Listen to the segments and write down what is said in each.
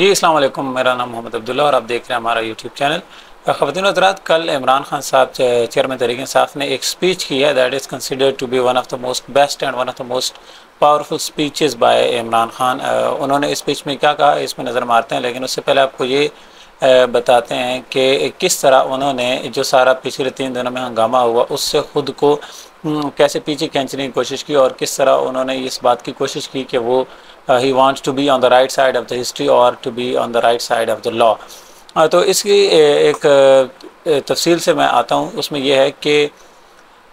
जी अस्सलाम वालेकुम, मेरा नाम मोहम्मद अब्दुल्ला और आप देख रहे हैं हमारा यूट्यूब चैनल। ख़वातीन और हज़रात, कल इमरान खान साहब चेयरमैन तहरीक इंसाफ ने एक स्पीच की है that is considered to be one of the most best and one of the most powerful speeches by Imran Khan. उन्होंने इस स्पीच में क्या कहा इसमें नज़र मारते हैं, लेकिन उससे पहले आपको ये बताते हैं कि किस तरह उन्होंने जो सारा पिछले 3 दिनों में हंगामा हुआ उससे ख़ुद को कैसे पीछे खींचने की कोशिश की और किस तरह उन्होंने इस बात की कोशिश की कि वो he wants to be on the right side of the history और to be on the right side of the law. तो इसकी एक तफसील से मैं आता हूँ। उसमें यह है कि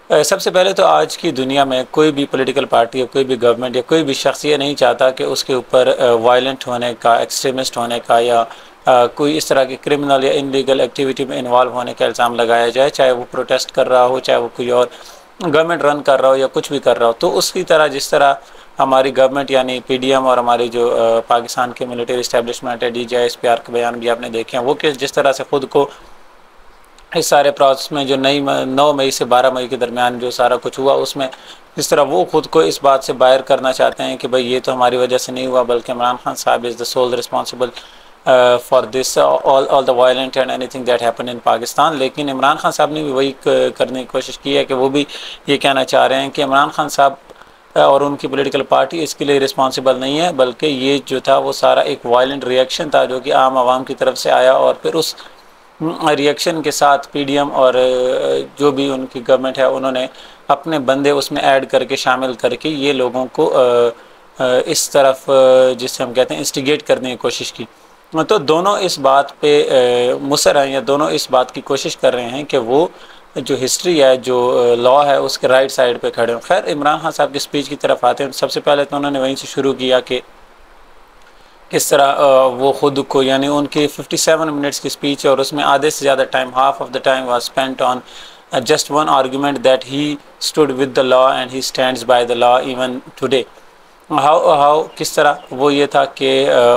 सबसे पहले तो आज की दुनिया में कोई भी पॉलिटिकल पार्टी या कोई भी गवर्नमेंट या कोई भी शख्स ये नहीं चाहता कि उसके ऊपर वायलेंट होने का, एक्सट्रीमिस्ट होने का या कोई इस तरह की क्रिमिनल या इनलीगल एक्टिविटी में इन्वॉल्व होने का इल्ज़ाम लगाया जाए, चाहे वो प्रोटेस्ट कर रहा हो, चाहे वो कोई और गवर्नमेंट रन कर रहा हो या कुछ भी कर रहा हो। तो उसकी तरह जिस तरह हमारी गवर्नमेंट यानी पीडीएम और हमारी जो पाकिस्तान के मिलिट्री इस्टेब्लिशमेंट है, DJISPR के बयान भी आपने देखे हैं, वो जिस तरह से ख़ुद को इस सारे प्रोसेस में जो 9 मई से 12 मई के दरमियान जो सारा कुछ हुआ उसमें जिस तरह वो ख़ुद को इस बात से बाहर करना चाहते हैं कि भाई ये तो हमारी वजह से नहीं हुआ, बल्कि Imran Khan sahab is the sole responsible for this all the violent and anything that happen in Pakistan. लेकिन इमरान खान साहब ने भी वही करने की कोशिश की है कि वो भी ये कहना चाह रहे हैं कि इमरान खान साहब और उनकी पॉलिटिकल पार्टी इसके लिए रिस्पॉन्सिबल नहीं है, बल्कि ये जो था वो सारा एक वायलेंट रिएक्शन था जो कि आम आवाम की तरफ से आया और फिर उस रिएक्शन के साथ पीडीएम और जो भी उनकी गवर्नमेंट है उन्होंने अपने बंदे उसमें ऐड करके शामिल करके ये लोगों को इस तरफ जिसे हम कहते हैं इंस्टिगेट करने की कोशिश की। तो दोनों इस बात पे मुसर हैं या दोनों इस बात की कोशिश कर रहे हैं कि वो जो हिस्ट्री है, जो लॉ है, उसके राइट साइड पे खड़े हों। खैर, इमरान खान साहब की स्पीच की तरफ आते हैं। सबसे पहले तो उन्होंने वहीं से शुरू किया कि किस तरह वो ख़ुद को यानी उनकी 57 मिनट्स की स्पीच है और उसमें आधे से ज़्यादा time, half of the time was spent on just one argument that he stood with the law and he stands by the law even today. How किस तरह वो ये था कि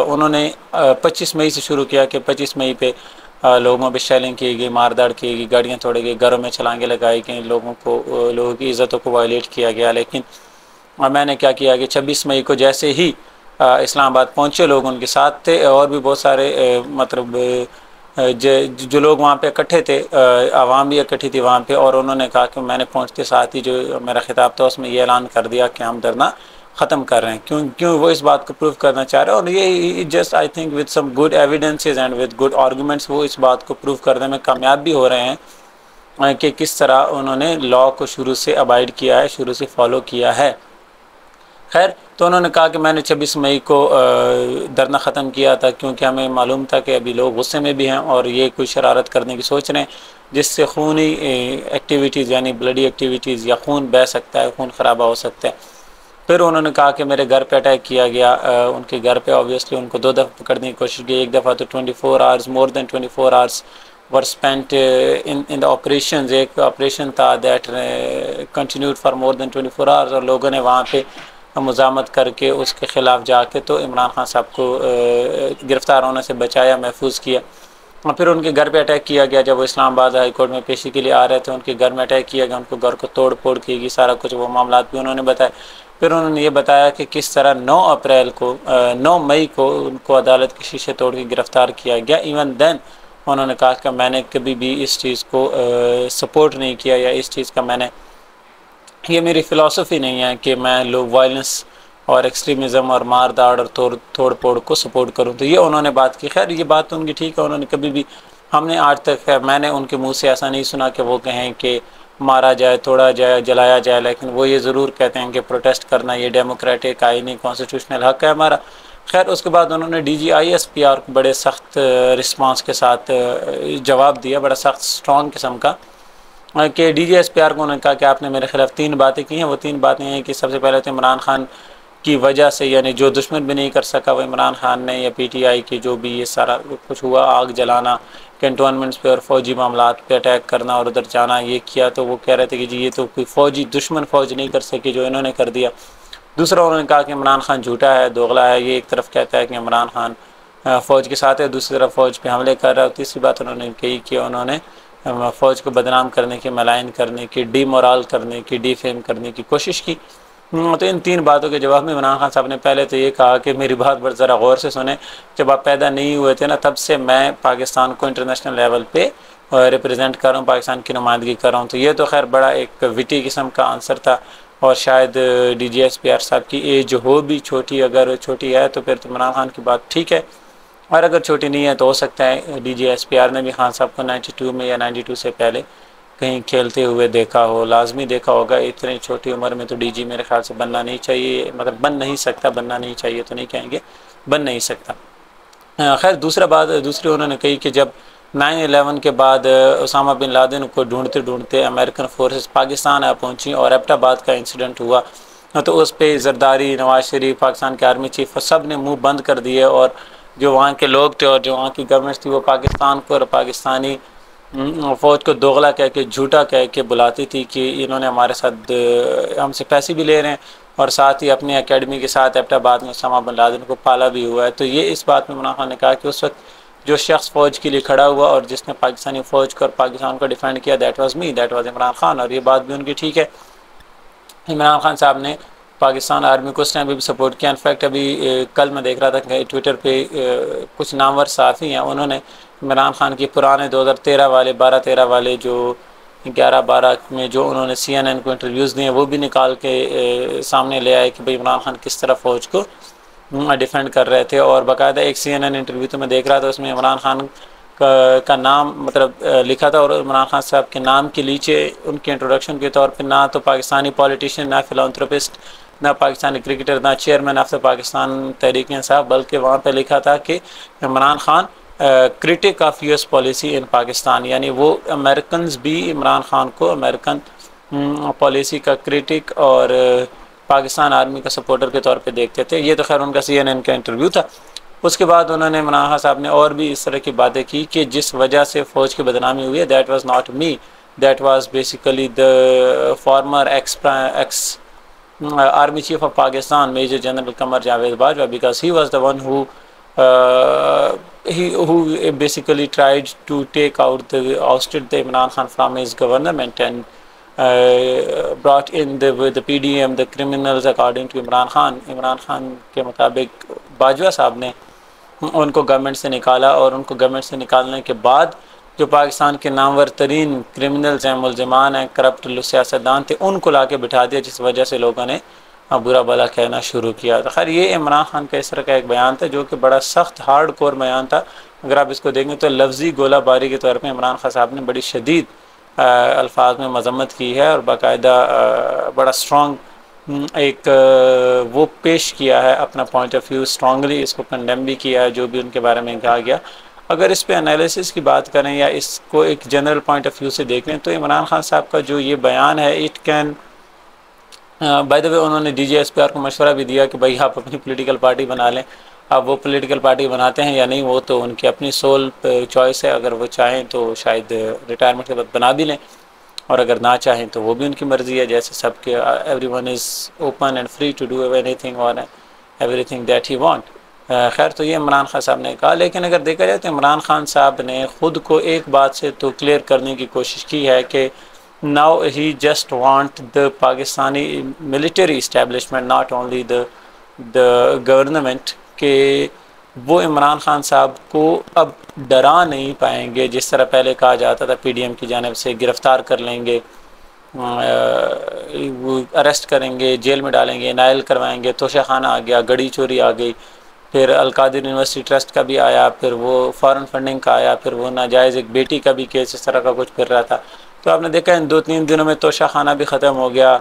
उन्होंने 25 मई से शुरू किया कि 25 मई पे लोगों पे शेलिंग की गई, मारदाड़ की गई, गाड़ियाँ तोड़ी गई, घरों में छलांगे लगाई गई, लोगों की इज़्ज़तों को वायलेट किया गया। लेकिन मैंने क्या किया कि 26 मई को जैसे ही इस्लामाबाद पहुँचे लोग उनके साथ थे और भी बहुत सारे मतलब जो लोग वहाँ पे इकट्ठे थे, आवाम भी इकट्ठी थी वहाँ पे, और उन्होंने कहा कि मैंने पहुँचते साथ ही जो मेरा खिताब था उसमें ये ऐलान कर दिया कि हम धरना ख़त्म कर रहे हैं। क्यों वो इस बात को प्रूव करना चाह रहे हैं और ये just I think with some good evidences and with good arguments वो इस बात को प्रूव करने में कामयाब भी हो रहे हैं कि किस तरह उन्होंने लॉ को शुरू से अबाइड किया है, शुरू से फॉलो किया है। खैर, तो उन्होंने कहा कि मैंने 26 मई को धरना ख़त्म किया था क्योंकि हमें मालूम था कि अभी लोग गुस्से में भी हैं और ये कोई शरारत करने की सोच रहे हैं जिससे खूनी एक्टिविटीज़ यानी ब्लडी एक्टिविटीज़ या खून बह सकता है, खून खराबा हो सकता है। फिर उन्होंने कहा कि मेरे घर पे अटैक किया गया। उनके घर पे ऑब्वियसली उनको 2 दफ़ा पकड़ने की कोशिश की। एक दफ़ा तो 24 hours, more than 24 hours were spent in the operation. एक ऑपरेशन था that continued for more than 24 hours और लोगों ने वहाँ पे मुज़ामत करके उसके ख़िलाफ़ जाके तो इमरान खान साहब को गिरफ़्तार होने से बचाया, महफूज किया। और फिर उनके घर पे अटैक किया गया। जब वो इस्लामाबाद हाई कोर्ट में पेशी के लिए आ रहे थे उनके घर में अटैक किया गया, उनको घर को तोड़ फोड़ की गई, सारा कुछ वो मामला भी उन्होंने बताया। फिर उन्होंने ये बताया कि किस तरह 9 मई को उनको अदालत के शीशे तोड़ के गिरफ़्तार किया गया। इवन देन उन्होंने कहा कि मैंने कभी भी इस चीज़ को सपोर्ट नहीं किया या इस चीज़ का ये मेरी फ़िलासफ़ी नहीं है कि मैं लोग वायलेंस और एक्सट्रीमिज़म और मार दाड़ और तोड़ फोड़ को सपोर्ट करूं। तो ये उन्होंने बात की। खैर, ये बात तो उनकी ठीक है। उन्होंने कभी भी, हमने आज तक मैंने उनके मुंह से ऐसा नहीं सुना कि वो कहें कि मारा जाए, तोड़ा जाए, जलाया जाए। लेकिन वो ये ज़रूर कहते हैं कि प्रोटेस्ट करना ये डेमोक्रेटिक, आईनी, कॉन्स्टिट्यूशनल हक़ है हमारा। खैर, उसके बाद उन्होंने DGISPR को बड़े सख्त रिस्पांस के साथ जवाब दिया, बड़ा सख्त स्ट्रॉन्ग किस्म का, कि DGISPR को उन्होंने कहा कि आपने मेरे खिलाफ़ 3 बातें की हैं। वो 3 बातें हैं कि सबसे पहले तो इमरान खान की वजह से, यानी जो दुश्मन भी नहीं कर सका वो इमरान खान ने, या PTI की जो भी ये सारा कुछ हुआ, आग जलाना, कैंटोनमेंट्स पे और फ़ौजी मामलात पे अटैक करना और उधर जाना, ये किया। तो वो कह रहे थे कि जी ये तो कोई फ़ौजी दुश्मन फ़ौज नहीं कर सकी जो इन्होंने कर दिया। दूसरा, उन्होंने कहा कि इमरान खान झूठा है, दोगला है। ये एक तरफ कहता है कि इमरान खान फ़ौज के साथ है, दूसरी तरफ फ़ौज पे हमले कर रहा है। तीसरी बात उन्होंने कही कि उन्होंने फ़ौज को बदनाम करने की, मलाइन करने की, डीमोरल करने की, डिफेम करने की कोशिश की। तो इन 3 बातों के जवाब में इमरान खान साहब ने पहले तो ये कहा कि मेरी बात पर ज़रा गौर से सुने, जब आप पैदा नहीं हुए थे ना तब से मैं पाकिस्तान को इंटरनेशनल लेवल पे रिप्रेजेंट कर रहा हूँ, पाकिस्तान की नुमाइंदगी कर रहा हूँ। तो ये तो खैर बड़ा एक विटी किस्म का आंसर था। और शायद DGSPR साहब की एज हो भी छोटी, अगर छोटी है तो फिर तो इमरान खान की बात ठीक है, और अगर छोटी नहीं है तो हो सकता है DGSPR ने भी खान साहब को 92 में या 92 से पहले कहीं खेलते हुए देखा हो, लाजमी देखा होगा। इतनी छोटी उम्र में तो DG मेरे ख्याल से बनना नहीं चाहिए, मतलब बन नहीं सकता, बनना नहीं चाहिए तो नहीं कहेंगे, बन नहीं सकता। खैर दूसरी उन्होंने कही कि जब 9/11 के बाद उसामा बिन लादेन को ढूंढते ढूंढते अमेरिकन फोर्सेस पाकिस्तान आ पहुंची और एबटाबाद का इंसिडेंट हुआ, तो उस पर जरदारी, नवाज शरीफ, पाकिस्तान के आर्मी चीफ सब ने मुंह बंद कर दिए, और जो वहाँ के लोग थे और जो वहाँ की गवर्नमेंट थी वो पाकिस्तान को और पाकिस्तानी फ़ौज को दोगला कह के, झूठा कह के बुलाती थी कि इन्होंने हमारे साथ हमसे पैसे भी ले रहे हैं और साथ ही अपनी एकेडमी के साथ एबटाबाद में उसामा बिन लादेन को पाला भी हुआ है। तो ये इस बात में इमरान खान ने कहा कि उस वक्त जो शख्स फ़ौज के लिए खड़ा हुआ और जिसने पाकिस्तानी फ़ौज को और पाकिस्तान को डिफेंड किया, that was me, that was Imran Khan. और ये बात भी उनकी ठीक है। इमरान खान साहब ने पाकिस्तान आर्मी को उस टाइम भी सपोर्ट किया। इनफैक्ट अभी कल मैं देख रहा था कि ट्विटर पे कुछ नामवर साफ़ी हैं, उन्होंने इमरान खान के पुराने 2013 वाले, 12-13 वाले, जो 11-12 में जो उन्होंने CNN को इंटरव्यूज़ दिए वो भी निकाल के सामने ले आए कि भाई इमरान खान किस तरह फ़ौज को डिफेंड कर रहे थे। और बाकायदा एक CNN इंटरव्यू तो मैं देख रहा था, उसमें इमरान खान का नाम मतलब लिखा था, और इमरान खान साहब के नाम के नीचे उनके इंट्रोडक्शन के तौर पे ना तो पाकिस्तानी पॉलिटिशियन, ना फिलांथ्रोपिस्ट, ना पाकिस्तानी क्रिकेटर, ना chairman of the Pakistan Tehreek Insaf, बल्कि वहाँ पे लिखा था कि Imran Khan critic of US policy in Pakistan, यानी वो अमेरिकन भी इमरान खान को अमेरिकन पॉलिसी का क्रिटिक और पाकिस्तान आर्मी का सपोर्टर के तौर पे देखते थे। ये तो खैर उनका CNN का इंटरव्यू था। उसके बाद उन्होंने इमरान खान साहब ने और भी इस तरह की बातें की कि जिस वजह से फ़ौज की बदनामी हुई है, that was not me, that was basically the former ex army chief of Pakistan major general Qamar Javed Bajwa, because he was the one who who basically tried to take out ousted the Imran Khan from his government and brought in the PDM, the criminals according to Imran Khan. Imran Khan के मुताबिक बाजवा साहब ने उनको government से निकाला, और उनको government से निकालने के बाद जो पाकिस्तान के नामवर तरीन क्रिमिनल्स हैं, मुलजमान हैं, करप्ट सियासतदान थे, उनको ला के बिठा दिया, जिस वजह से लोगों ने बुरा भला कहना शुरू किया। तो खैर ये इमरान खान का इस तरह का एक बयान था जो कि बड़ा सख्त हार्ड कोर बयान था। अगर आप इसको देखें तो लफ्ज़ी गोलाबारी के तौर पर इमरान खान साहब ने बड़ी शदीद अल्फाज में मजम्मत की है, और बाकायदा बड़ा स्ट्रॉन्ग एक वो पेश किया है अपना पॉइंट ऑफ व्यू, स्ट्रांगली इसको कंडेम भी किया है जो भी उनके बारे में कहा गया। अगर इस पे एनालिसिस की बात करें या इसको एक जनरल पॉइंट ऑफ व्यू से देखें तो इमरान खान साहब का जो ये बयान है, it can by the way उन्होंने DGSPR को मशवरा भी दिया कि भाई आप अपनी पॉलिटिकल पार्टी बना लें। अब वो पॉलिटिकल पार्टी बनाते हैं या नहीं वो तो उनकी अपनी सोल चॉइस है, अगर वो चाहें तो शायद रिटायरमेंट के बाद बना भी लें, और अगर ना चाहें तो वो भी उनकी मर्ज़ी है। जैसे सबके everyone is open and free to do anything और एवरीथिंग दैट ही वांट। खैर तो ये इमरान खान साहब ने कहा, लेकिन अगर देखा जाए तो इमरान खान साहब ने ख़ुद को एक बात से तो क्लियर करने की कोशिश की है कि now he just want the Pakistani military establishment, not only the government, के वो इमरान खान साहब को अब डरा नहीं पाएंगे। जिस तरह पहले कहा जाता था PDM की जानिब से गिरफ़्तार कर लेंगे, वो अरेस्ट करेंगे, जेल में डालेंगे, नायल करवाएंगे, तोशाखाना आ गया, गड़ी चोरी आ गई, फिर अलकादिर यूनिवर्सिटी ट्रस्ट का भी आया, फिर वो फॉरेन फंडिंग का आया, फिर वो नाजायज़ एक बेटी का भी केस, इस तरह का कुछ फिर रहा था। तो आपने देखा इन 2-3 दिनों में तोशाखाना भी ख़त्म हो गया,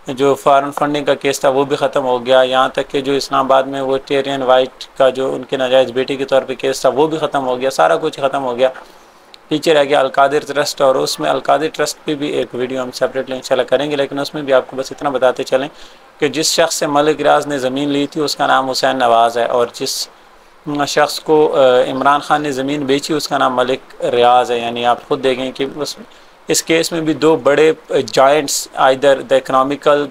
जो फॉरेन फंडिंग का केस था वो भी ख़त्म हो गया, यहाँ तक कि जो इस्लामाबाद में वो टेरियन वाइट का जो उनके नाजायज़ बेटी के तौर पे केस था वो भी ख़त्म हो गया, सारा कुछ ख़त्म हो गया। पीछे रह गया अलकादिर ट्रस्ट, और उसमें अलकादिर ट्रस्ट पे भी एक वीडियो हम सेपरेटली इंशाल्लाह करेंगे, लेकिन उसमें भी आपको बस इतना बताते चलें कि जिस शख्स से मलिक रियाज ने ज़मीन ली थी उसका नाम हुसैन नवाज़ है, और जिस शख्स को इमरान खान ने ज़मीन बेची उसका नाम मलिक रियाज है। यानी आप ख़ुद देखें कि इस केस में भी 2 बड़े giants, either the economical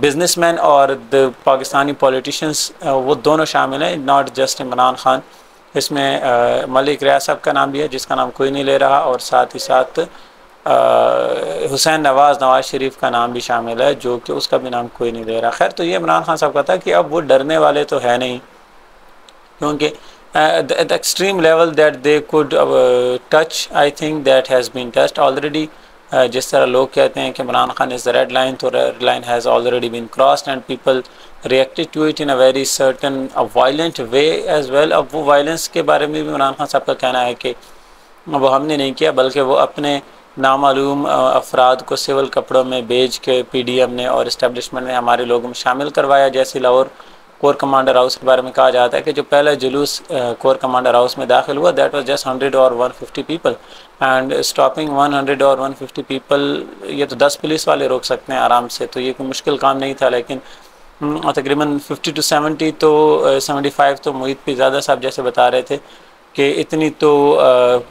businessman और द पाकिस्तानी पॉलिटिशियंस, वो दोनों शामिल हैं, नॉट जस्ट इमरान खान। इसमें मलिक रियाज साहब का नाम भी है जिसका नाम कोई नहीं ले रहा, और साथ ही साथ हुसैन नवाज़ शरीफ का नाम भी शामिल है, जो कि उसका भी नाम कोई नहीं ले रहा। खैर, तो ये इमरान खान साहब का था कि अब वो डरने वाले तो है नहीं, क्योंकि the extreme level that they could touch, I think that has been touched already. जिस तरह लोग कहते हैं कि Imran Khan is the red line, तो red line has already been crossed and people reacted to it in a very certain violent way as well. अब वो violence के बारे में भी इमरान खान साहब का कहना है कि वो हमने नहीं किया, बल्कि वो अपने नामालूम अफराद को सिविल कपड़ों में बेच के पीडीएम ने और इस्टेब्लिशमेंट ने हमारे लोगों में शामिल करवाया। जैसे लाहौर कोर कमांडर हाउस के बारे में कहा जाता है कि जो पहला जुलूस कोर कमांडर हाउस में दाखिल हुआ, दैट वाज जस्ट 100 और 150 पीपल, एंड स्टॉपिंग 100 और 150 पीपल, ये तो 10 पुलिस वाले रोक सकते हैं आराम से, तो ये कोई मुश्किल काम नहीं था। लेकिन तकरीबन 50 to 70 तो 75 तो मोहित पिज़ादा साहब जैसे बता रहे थे कि इतनी तो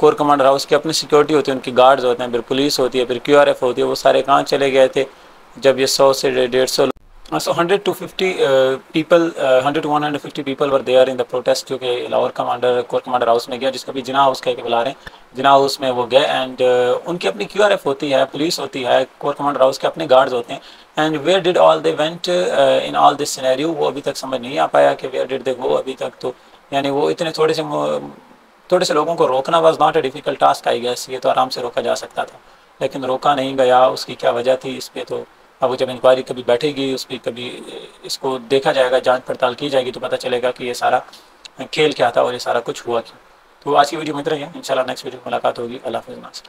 कोर कमांडर हाउस की अपनी सिक्योरिटी होती है, उनकी गार्ड्स होते हैं, फिर पुलिस होती है, फिर क्यूआरएफ होती है, वो सारे कहाँ चले गए थे जब ये 100 से 150 so 100 to 50 people 100 to 150 people were there in the protest, जो कि लाहौर कोर कमांडर हाउस में गया, जिसका भी जिना हाउस कह के बुला रहे हैं, जिना हाउस में वो गए। एंड उनकी अपनी क्यूआरएफ होती है, पुलिस होती है, कोर कमांडर हाउस के अपने गार्ड्स होते हैं। And where did all they went in all this scenario, वो अभी तक समझ नहीं आ पाया कि वेयर डिड दे गो अभी तक। तो यानी वो इतने थोड़े से लोगों को रोकना was not a difficult task, I guess, ये तो आराम से रोका जा सकता था, लेकिन रोका नहीं गया। उसकी क्या वजह थी, इस पर तो अब जब इंक्वायरी कभी बैठेगी, उस पर कभी इसको देखा जाएगा, जांच पड़ताल की जाएगी, तो पता चलेगा कि ये सारा खेल क्या था और ये सारा कुछ हुआ क्यों। तो आज की वीडियो में इतना ही है, इंशाल्लाह नेक्स्ट वीडियो में मुलाकात होगी। अल्लाह हाफ़िज़।